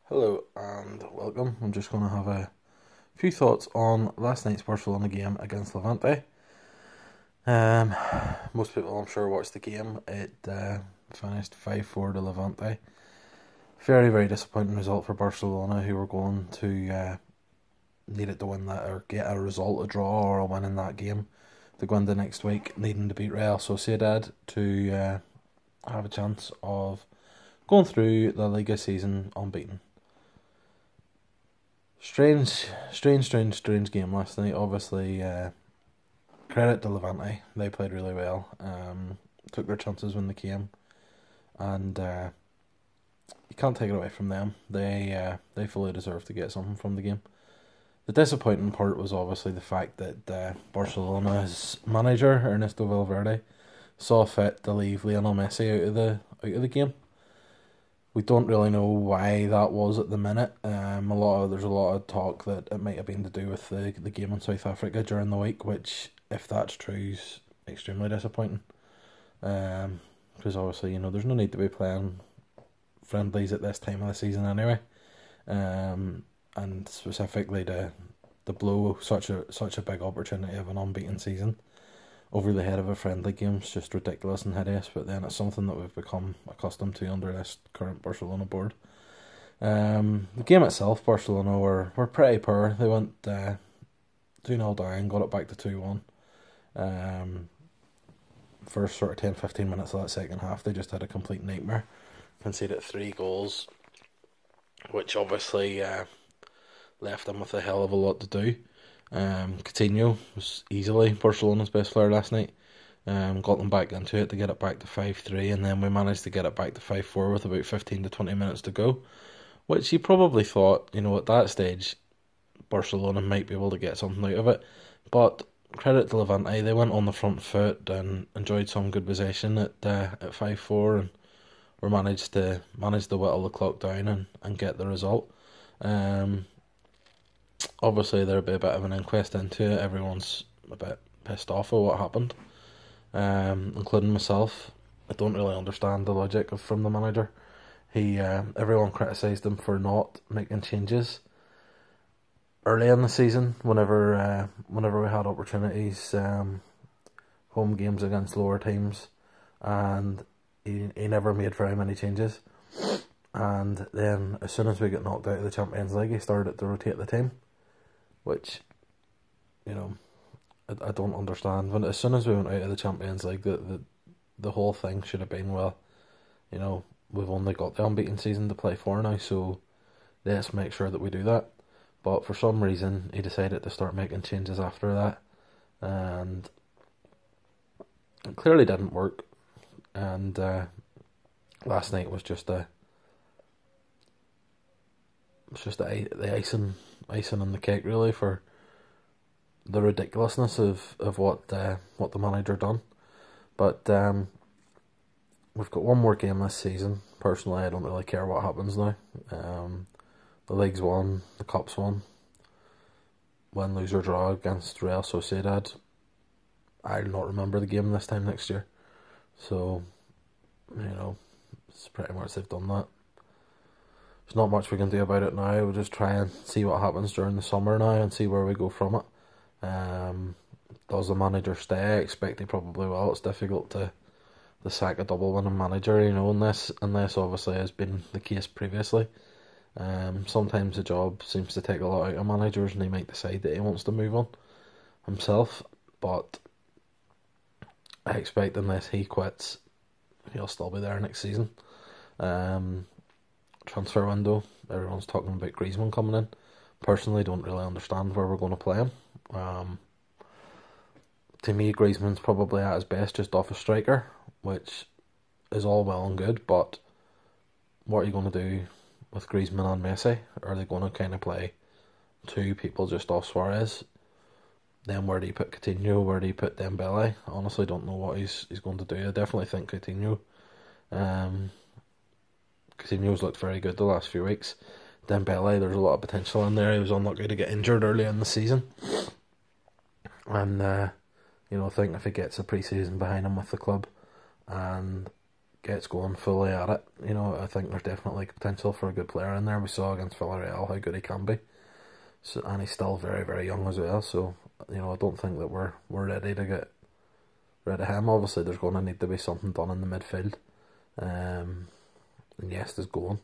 Hello and welcome. I'm just going to have a few thoughts on last night's Barcelona game against Levante. Um, Most people, I'm sure, watched the game. It finished 5-4 to Levante. Very, very disappointing result for Barcelona, who were going to needed to win that or get a result, a draw or a win in that game to go into next week, needing to beat Real Sociedad to have a chance of going through the Liga season unbeaten. Strange game last night. Obviously, credit to Levante. They played really well. Took their chances when they came, and you can't take it away from them. They fully deserve to get something from the game. The disappointing part was obviously the fact that Barcelona's manager Ernesto Valverde saw fit to leave Lionel Messi out of the game. We don't really know why that was at the minute. There's a lot of talk that it might have been to do with the game in South Africa during the week, which, if that's true, is extremely disappointing. Because obviously, there's no need to be playing friendlies at this time of the season anyway. And specifically to blow such a big opportunity of an unbeaten season over the head of a friendly game is just ridiculous and hideous, but then it's something that we've become accustomed to under this current Barcelona board. The game itself, Barcelona were pretty poor. They went 2-0 down, got it back to 2-1. First sort of 10-15 minutes of that second half, they just had a complete nightmare. Conceded 3 goals, which obviously left them with a hell of a lot to do. Coutinho was easily Barcelona's best player last night. Got them back into it to get it back to 5-3, and then we managed to get it back to 5-4 with about 15 to 20 minutes to go, which you probably thought, at that stage, Barcelona might be able to get something out of it. But credit to Levante, they went on the front foot and enjoyed some good possession at 5-4, and we managed to whittle the clock down and get the result. Obviously, there'll be a bit of an inquest into it. Everyone's a bit pissed off at what happened, including myself. I don't really understand the logic from the manager. Everyone criticised him for not making changes early in the season. Whenever we had opportunities, home games against lower teams, and he never made very many changes. And then as soon as we got knocked out of the Champions League, he started to rotate the team, which, I don't understand. When as soon as we went out of the Champions League, the whole thing should have been, well, we've only got the unbeaten season to play for now, so let's make sure that we do that. But for some reason, he decided to start making changes after that, and it clearly didn't work. And last night was just the icing on the cake, really, for the ridiculousness of what the manager done. But we've got one more game this season. Personally, I don't really care what happens now. The league's won, the cup's won. Win, lose or draw against Real Sociedad, I'll not remember the game this time next year. So, it's pretty much they've done that. There's not much we can do about it now. We'll just try and see what happens during the summer now and see where we go from it. Does the manager stay? I expect he probably will. It's difficult to sack a double winning manager, unless obviously has been the case previously. Sometimes the job seems to take a lot out of managers, and he might decide that he wants to move on himself. But I expect unless he quits, he'll still be there next season. Transfer window, everyone's talking about Griezmann coming in. Personally, don't really understand where we're going to play him. To me, Griezmann's probably at his best just off a striker, which is all well and good, but what are you going to do with Griezmann and Messi? Are they going to kind of play two people just off Suarez? Then where do you put Coutinho? Where do you put Dembele? I honestly don't know what he's going to do. I definitely think Coutinho. Coutinho's looked very good the last few weeks. Dembele, there's a lot of potential in there. He was unlucky to get injured early in the season. And, I think if he gets a pre-season behind him with the club and gets going fully at it. You know, I think there's definitely potential for a good player in there. We saw against Villarreal how good he can be. So, and he's still very, very young as well. So, you know, I don't think that we're ready to get rid of him. Obviously, there's going to need to be something done in the midfield. And yes, there's going.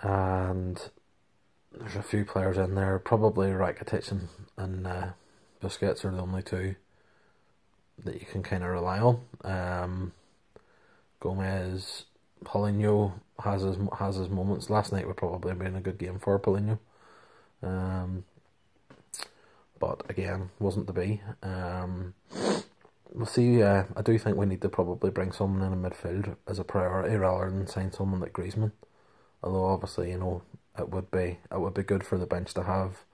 And there's a few players in there. Probably Rakitic and Busquets are the only two that you can kind of rely on. Gomez, Paulinho has his moments. Last night would probably have been a good game for Paulinho. But again, wasn't to be. We'll see. I do think we need to probably bring someone in midfield as a priority rather than sign someone like Griezmann. Although obviously, you know, it would be good for the bench to have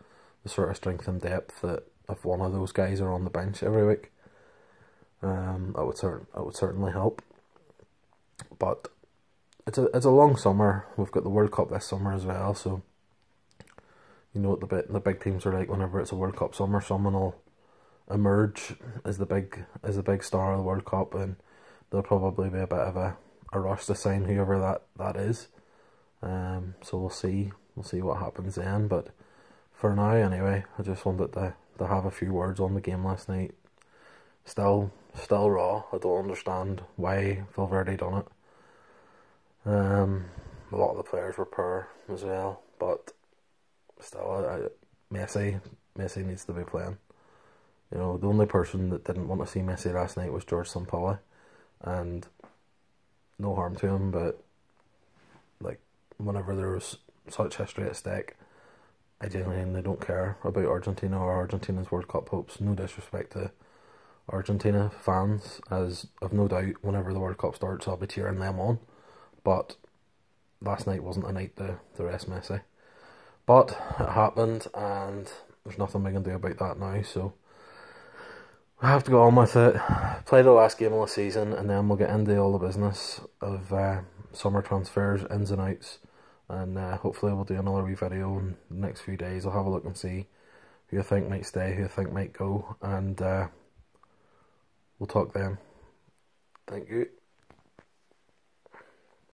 the sort of strength and depth that if one of those guys are on the bench every week, that would certainly help. But it's a long summer. We've got the World Cup this summer as well, so you know what the big teams are like. Whenever it's a World Cup summer, someone will emerge as the big star of the World Cup, and there'll probably be a bit of a rush to sign whoever that is. So we'll see what happens then. But for now, anyway, I just wanted to have a few words on the game last night. Still raw. I don't understand why Valverde done it. A lot of the players were poor as well, but still, Messi needs to be playing. You know, the only person that didn't want to see Messi last night was George Sampaoli, and no harm to him, but like whenever there was such history at stake, I genuinely don't care about Argentina or Argentina's World Cup hopes. No disrespect to Argentina fans, as I've no doubt whenever the World Cup starts I'll be cheering them on, but last night wasn't a night to rest Messi. But it happened, and there's nothing we can do about that now, so I have to go on with it, play the last game of the season, and then we'll get into all the business of summer transfers, ins and outs, and hopefully we'll do another wee video in the next few days. I'll have a look and see who I think might stay, who I think might go, and we'll talk then. Thank you.